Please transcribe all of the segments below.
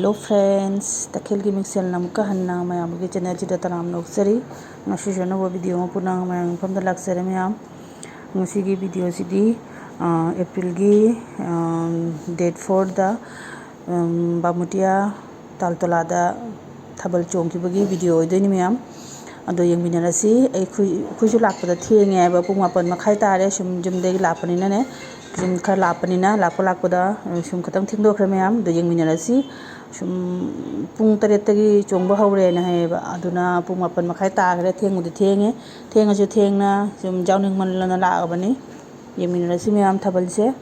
Hello friends, Takhil ki mixel namka hanna mayam ki channel chida taram noksari ngasi jona wo video punang mayam pam da laksare mayam ngasi ki video sidi April gi date 4 da bamutia taltala da Thabal chong ki bagi video ideni mayam ado yang binarasi ai khuju lakpada thienge ba pung mapan makhai tare sum jumde lapani na ne jum khar lapani na lakpada sum khatang thingdo khre mayam do yang binarasi sum pung taret tagi chongba hawre na heiba aduna pung mapan makhai ta khre thengu de thenga ju thengna sum jawning man lana la bani yang binarasi mayam Thabal se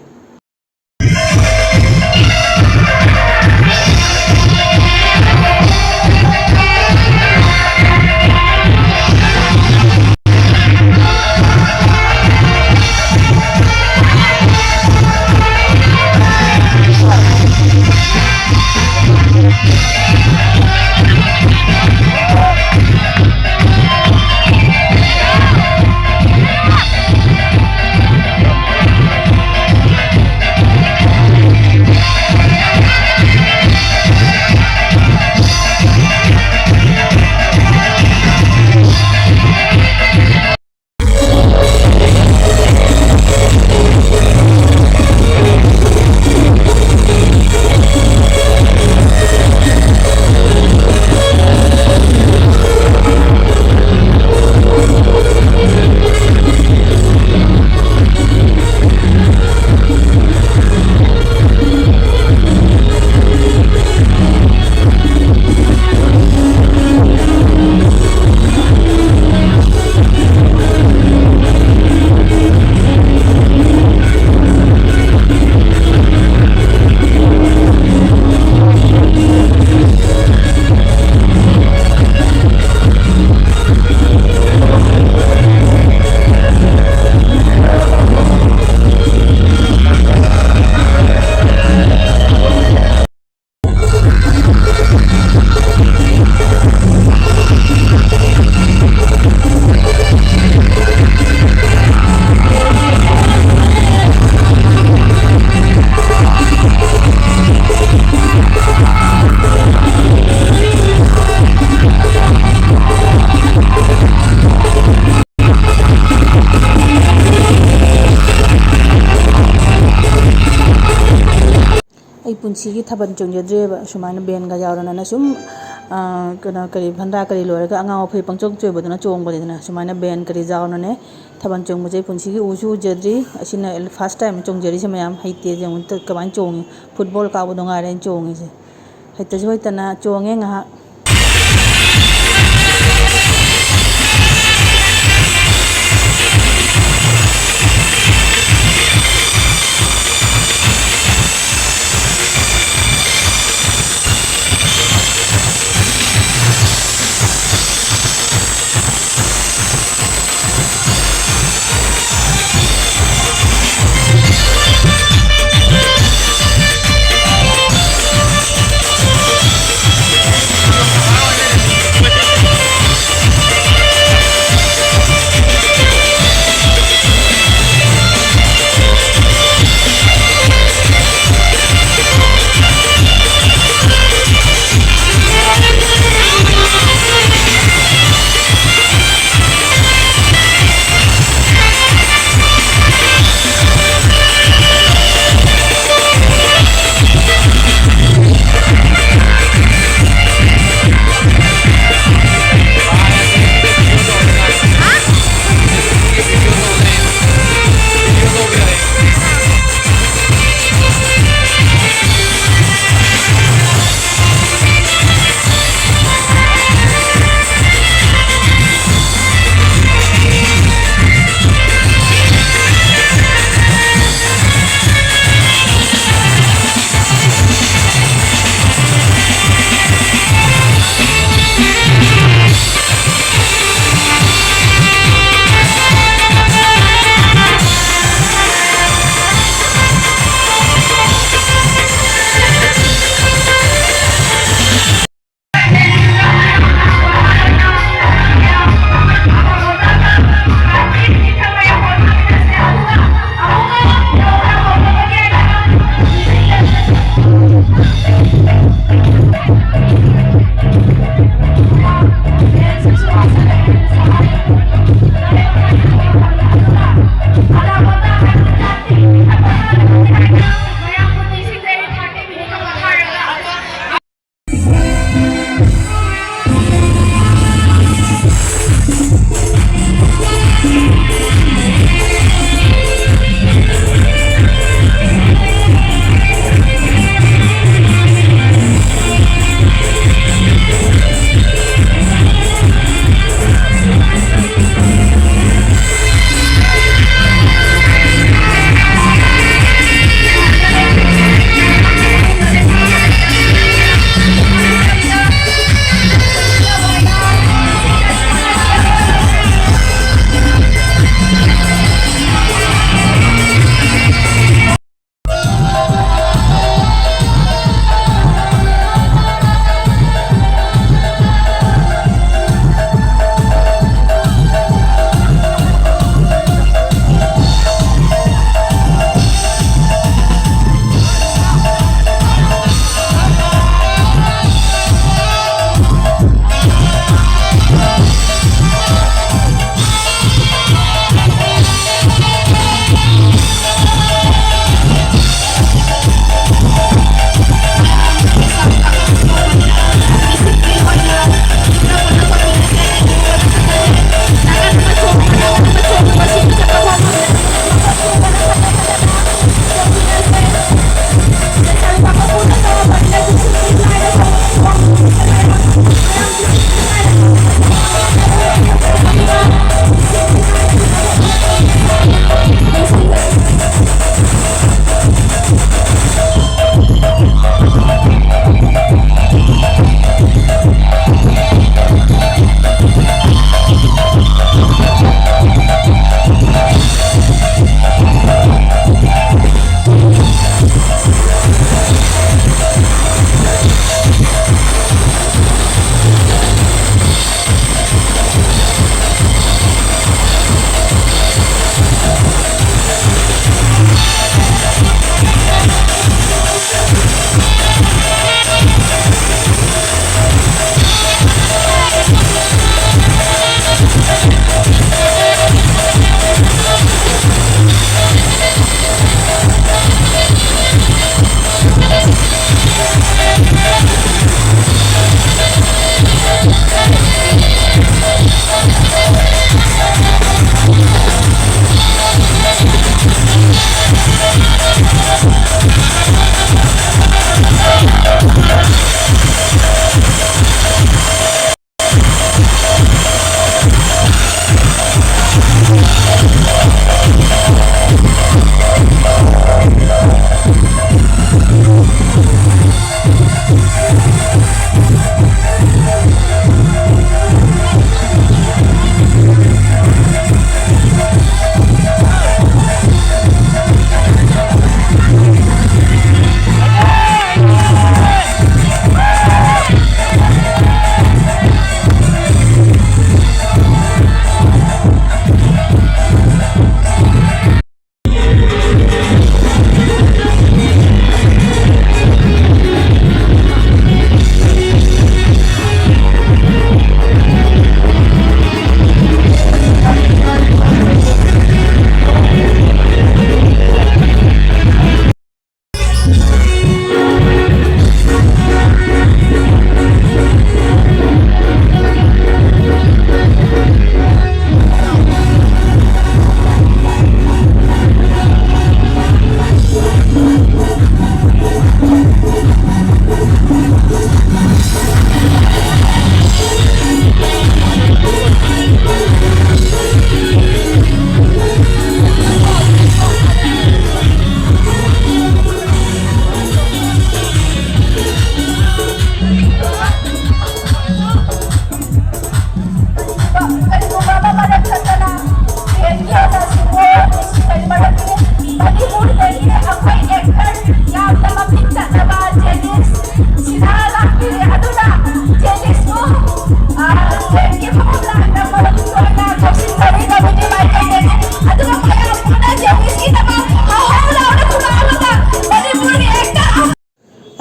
ai punchi ki thaban chongjadre ba sumaina ben ga yawrana na sum kana kari bhandra kari loraga anga ophai pangchong choi bodana chong bodina sumaina ben kari jawna ne thaban chong mujai punchi ki uju jadri asina first time chongjari se mayam haite jang ta kaban chong football ka bodonga ren chong se haita joi tana chonge nga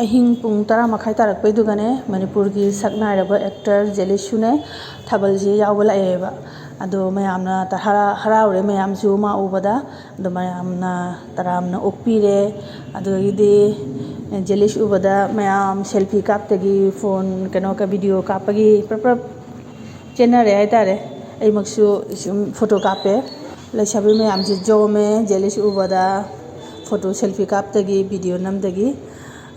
ꯑꯍꯤꯡ ꯄꯨꯡ 10 ꯃꯈꯥꯏ ꯇꯥꯔꯛꯄꯩꯗꯨꯒꯅꯦ ꯃꯅꯤꯄꯨꯔꯒꯤ ꯁꯛꯅꯥꯏꯔꯕ actor ꯖꯦꯂꯤꯁꯨꯅꯦ ꯊꯥꯕꯜꯁꯤ ꯌꯥꯎꯕ ꯂꯥꯛꯑꯦꯕ ꯑꯗꯣ ꯃꯌꯥꯝꯅ ꯍꯔꯥꯎꯔꯦ ꯃꯌꯥꯝꯁꯨ ꯃꯥ ꯎꯕꯗ ꯑꯗꯣ ꯃꯌꯥꯝꯅ ꯇꯔꯥꯝꯅ ꯑꯣꯛꯄꯤꯔꯦ ꯑꯗꯨꯗꯒꯤꯗꯤ ꯖꯦꯂꯤꯁ ꯎꯕꯗ ꯃꯌꯥꯝ ꯁꯦꯜꯐꯤ ꯀꯥꯞꯇꯒꯤ ꯐꯣꯟ ꯀꯩꯅꯣ ꯚꯤꯗꯤꯑꯣ ꯀꯥꯞꯄꯒꯤ ꯄ꯭ꯔꯞ ꯆꯦꯟꯅꯔꯦ ꯍꯥꯏꯇꯥꯔꯦ ꯑꯩꯃꯛꯁꯨ ꯁꯨꯝ ꯐꯣꯇꯣ ꯀꯥꯞꯄꯦ ꯂꯩꯁꯥꯕꯤ ꯃꯌꯥꯝꯁꯤ ꯖꯣꯝꯃꯦ ꯖꯦꯂꯤꯁ ꯎꯕꯗ ꯐꯣꯇꯣ ꯁꯦꯜꯐꯤ ꯀꯥꯞꯇꯒꯤ ꯚꯤꯗꯤꯑꯣ ꯅꯝꯗꯒꯤ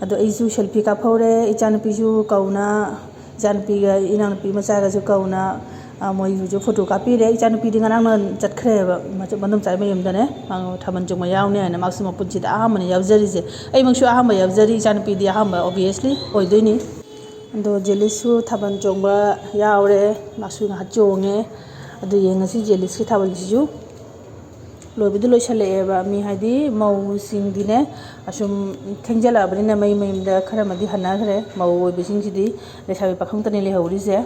ꯑꯗꯣ ꯑꯩꯁꯨ ꯁꯦꯜꯐꯤ ꯀꯥꯞꯍꯧꯔꯦ ꯏꯆꯥꯅꯨꯄꯤꯁꯨ ꯀꯧꯅ ꯏꯆꯥꯅꯨꯄꯤꯒ ꯏꯅꯥꯎꯅꯨꯄꯤ ꯃꯆꯥꯒꯁꯨ ꯀꯧꯅ ꯃꯣꯏꯁꯨ ꯐꯣꯇꯣ ꯀꯥꯞꯄꯤꯔꯦ ꯏꯆꯥꯅꯨꯄꯤꯗꯤ ꯉꯔꯥꯡꯅ ꯆꯠꯈ꯭ꯔꯦꯕ ꯃꯗꯣꯝꯆꯥꯒꯤ ꯃꯌꯨꯝꯗꯅꯦ ꯊꯥꯕꯜ ꯆꯣꯡꯕ ꯌꯥꯎꯅꯤ ꯍꯥꯏꯅ ꯃꯥꯁꯨ ꯃꯄꯨꯟꯁꯤꯗ ꯑꯍꯥꯟꯕꯅ ꯌꯥꯎꯖꯔꯤꯁꯦ ꯑꯩꯃꯛꯁꯨ ꯑꯍꯥꯟꯕ ꯌꯥꯎꯖꯔꯤ ꯏꯆꯥꯅꯨꯄꯤꯗꯤ ꯑꯍꯥꯟꯕ ꯑꯣꯕꯤꯌꯁꯂꯤ ꯑꯣꯏꯗꯣꯏꯅꯤ ꯑꯗꯣ ꯖꯦꯂꯤꯁꯁꯨ ꯊꯥꯕꯜ ꯆꯣꯡꯕ ꯌꯥꯎꯔꯦ ꯃꯥꯁꯨ ꯉꯥꯏꯍꯥꯛ ꯆꯣꯡꯉꯦ ꯑꯗꯨ ꯌꯦꯡꯉꯁꯤ ꯖꯦꯂꯤꯁꯀꯤ ꯊꯥꯕꯜꯁꯤꯁꯨ ꯂꯣꯏꯕꯗꯤ ꯂꯣꯏꯁꯜꯂꯛꯑꯦꯕ ꯃꯤ ꯍꯥꯏꯗꯤ ꯃꯧꯁꯤꯡꯗꯤꯅꯦ ꯑꯁꯨꯝ ꯊꯦꯡꯖꯜꯂꯛꯑꯕꯅꯤꯅ ꯃꯌꯨꯝꯗ ꯈꯔ ꯑꯃꯗꯤ ꯍꯟꯅꯈ꯭ꯔꯦ ꯃꯧ ꯑꯣꯏꯕꯁꯤꯡꯁꯤꯗꯤ ꯂꯩꯁꯥꯕꯤ ꯄꯥꯈꯪꯇꯅꯤ ꯂꯩꯍꯧꯔꯤꯁꯦ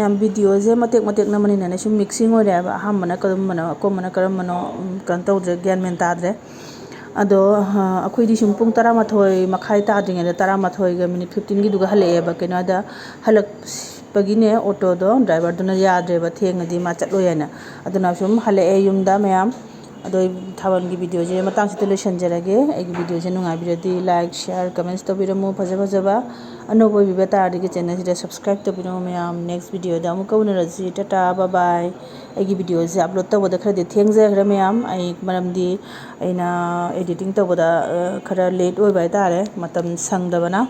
मैम वीडियो से मतेक मतेक नमनीना सु मिक्सिंग हो रहा है अहमना करमना अकोमना करमनो कन तौद्रे ग्यान मेन ताद्रे अदो अखोइदी सुम पुंग 12 मखाई ताद्रिङेदा 12 मिनिट 15 गी दुगा हलेबा केनादा हलक पगिने ऑटो दो ड्राइवर दुना याद्रेबा थेंगदी मा चटलो याना अदुना सुम हले युमदा मैम अदो थावन की वीडियो जे मतंग सिते लोइसनजरगे एगी वीडियो जे नुंगाबिरदी लाइक शेयर कमेंट्स तोबिरमु फजे फजबा अनोबो बिबेतारदी के चैनल सिते सब्सक्राइब तोबिरमु मैम नेक्स्ट वीडियो दा अमुक उनरजी टाटा बाय बाय एगी वीडियो जे अपलोड तबदा खरदे थेंगजखरे मैम आई मरमदी आइना एडिटिंग तबदा खरा लेट ओइबाय तारे मतम संगदबना